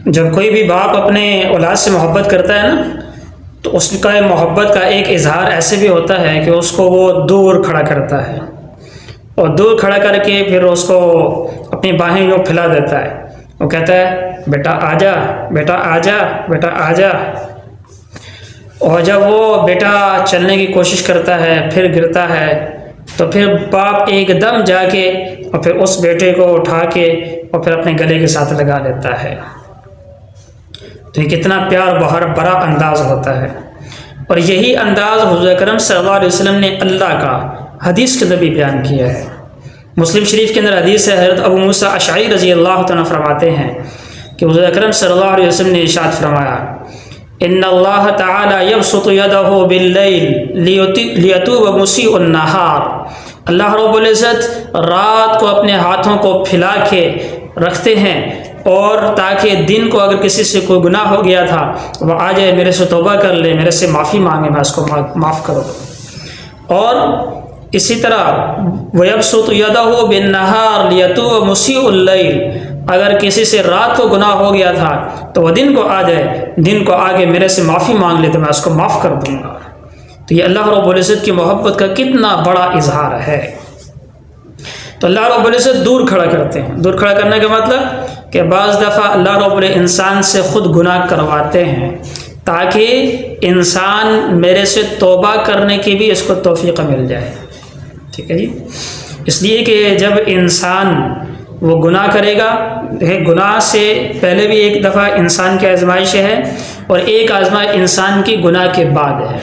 جب کوئی بھی باپ اپنے اولاد سے محبت کرتا ہے نا، تو اس کا محبت کا ایک اظہار ایسے بھی ہوتا ہے کہ اس کو وہ دور کھڑا کرتا ہے، اور دور کھڑا کر کے پھر اس کو اپنی باہیں یوں پھیلا دیتا ہے، وہ کہتا ہے بیٹا آ جا، بیٹا آ جا، بیٹا آ جا۔ اور جب وہ بیٹا چلنے کی کوشش کرتا ہے پھر گرتا ہے، تو پھر باپ ایک دم جا کے اور پھر اس بیٹے کو اٹھا کے اور پھر اپنے گلے کے ساتھ لگا لیتا ہے۔ تو یہ کتنا پیار بڑا انداز ہوتا ہے، اور یہی انداز حضور اکرم صلی اللہ علیہ وسلم نے اللہ کا حدیث کے اندر بھی بیان کیا ہے۔ مسلم شریف کے اندر حدیث ہے، حضرت ابو موسیٰ اشعری رضی اللہ تعالیٰ فرماتے ہیں کہ حضور اکرم صلی اللہ علیہ وسلم نے ارشاد فرمایا، ان اللہ تعالی یبسط یدہ باللیل لیتوب مسیء النہار، اللہ رب العزت رات کو اپنے ہاتھوں کو پھیلا کے رکھتے ہیں، اور تاکہ دن کو اگر کسی سے کوئی گناہ ہو گیا تھا وہ آ جائے، میرے سے توبہ کر لے، میرے سے معافی مانگے، میں اس کو معاف کر دوں۔ اور اسی طرح وَيَبْسُطُ يَدَهُ بِالنَّهَارِ لِيَتُوبَ مُسِيءُ اللَّيْلِ، اگر کسی سے رات کو گناہ ہو گیا تھا تو وہ دن کو آ جائے، دن کو آگے میرے سے معافی مانگ لے تو میں اس کو معاف کر دوں گا۔ تو یہ اللہ رب العزت کی محبت کا کتنا بڑا اظہار ہے۔ تو اللہ رب العزت دور کھڑا کرتے ہیں۔ دور کھڑا کرنے کا مطلب کہ بعض دفعہ اللہ رب العزت انسان سے خود گناہ کرواتے ہیں تاکہ انسان میرے سے توبہ کرنے کی بھی اس کو توفیق مل جائے، ٹھیک ہے جی۔ اس لیے کہ جب انسان وہ گناہ کرے گا، گناہ سے پہلے بھی ایک دفعہ انسان کی آزمائش ہے، اور ایک آزمائش انسان کی گناہ کے بعد ہے۔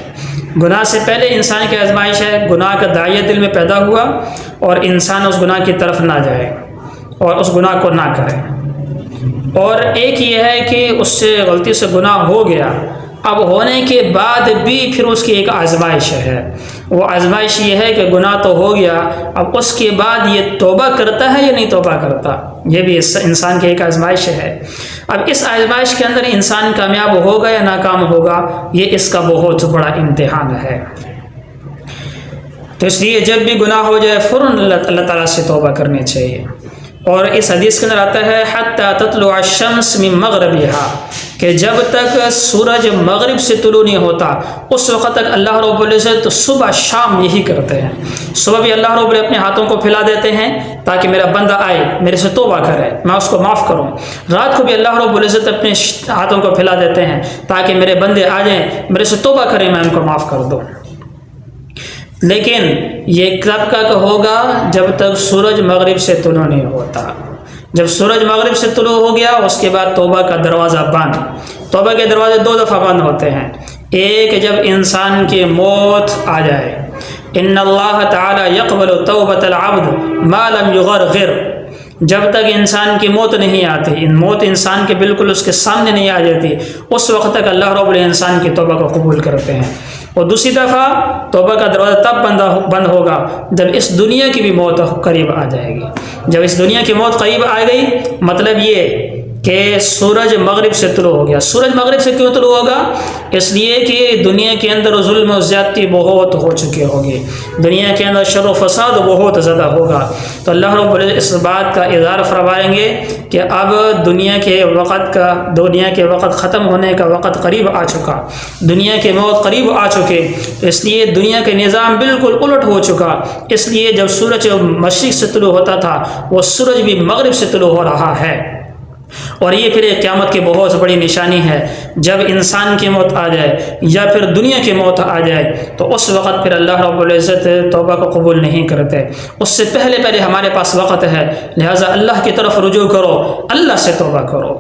گناہ سے پہلے انسان کی آزمائش ہے، گناہ کا داعیہ دل میں پیدا ہوا اور انسان اس گناہ کی طرف نہ جائے اور اس گناہ کو نہ کرے۔ اور ایک یہ ہے کہ اس سے غلطی سے گناہ ہو گیا، اب ہونے کے بعد بھی پھر اس کی ایک آزمائش ہے، وہ آزمائش یہ ہے کہ گناہ تو ہو گیا، اب اس کے بعد یہ توبہ کرتا ہے یا نہیں توبہ کرتا، یہ بھی انسان کی ایک آزمائش ہے۔ اب اس آزمائش کے اندر انسان کامیاب ہوگا یا ناکام ہوگا، یہ اس کا بہت بڑا امتحان ہے۔ تو اس لیے جب بھی گناہ ہو جائے فوراً اللہ تعالیٰ سے توبہ کرنی چاہیے۔ اور اس حدیث کے اندر آتا ہے حتی تطلع الشمس من مغربها، کہ جب تک سورج مغرب سے طلوع نہیں ہوتا اس وقت تک اللہ رب العزت صبح شام یہی کرتے ہیں۔ صبح بھی اللہ رب العزت اپنے ہاتھوں کو پھیلا دیتے ہیں تاکہ میرا بندہ آئے میرے سے توبہ کرے، میں اس کو معاف کروں۔ رات کو بھی اللہ رب العزت اپنے ہاتھوں کو پھیلا دیتے ہیں تاکہ میرے بندے آ جائیں، میرے سے توبہ کریں، میں ان کو معاف کر دوں۔ لیکن یہ کب تک ہوگا؟ جب تک سورج مغرب سے طلوع نہیں ہوتا۔ جب سورج مغرب سے طلوع ہو گیا اس کے بعد توبہ کا دروازہ بند۔ توبہ کے دروازے دو دفعہ بند ہوتے ہیں، ایک جب انسان کی موت آ جائے، ان اللہ تعالی یقبل توبۃ العبد ما لم یغرغر، جب تک انسان کی موت نہیں آتی، موت انسان کے بالکل اس کے سامنے نہیں آ جاتی، اس وقت تک اللہ رب العزت انسان کی توبہ کو قبول کرتے ہیں۔ اور دوسری دفعہ توبہ کا دروازہ تب بند ہوگا جب اس دنیا کی بھی موت قریب آ جائے گی۔ جب اس دنیا کی موت قریب آ گئی، مطلب یہ کہ سورج مغرب سے طلوع ہو گیا۔ سورج مغرب سے کیوں طلوع ہوگا؟ اس لیے کہ دنیا کے اندر ظلم و زیادتی بہت ہو چکے ہوگی، دنیا کے اندر شر و فساد بہت زیادہ ہوگا۔ تو اللہ رب العزت اس بات کا اظہار فرمائیں گے کہ اب دنیا کے وقت ختم ہونے کا وقت قریب آ چکا، دنیا کے موت قریب آ چکے، اس لیے دنیا کے نظام بالکل الٹ ہو چکا۔ اس لیے جب سورج مشرق سے طلوع ہوتا تھا وہ سورج بھی مغرب سے طلوع ہو رہا ہے۔ اور یہ پھر ایک قیامت کی بہت بڑی نشانی ہے، جب انسان کی موت آ جائے یا پھر دنیا کی موت آ جائے تو اس وقت پھر اللہ رب العزت توبہ کو قبول نہیں کرتے۔ اس سے پہلے ہمارے پاس وقت ہے، لہٰذا اللہ کی طرف رجوع کرو، اللہ سے توبہ کرو۔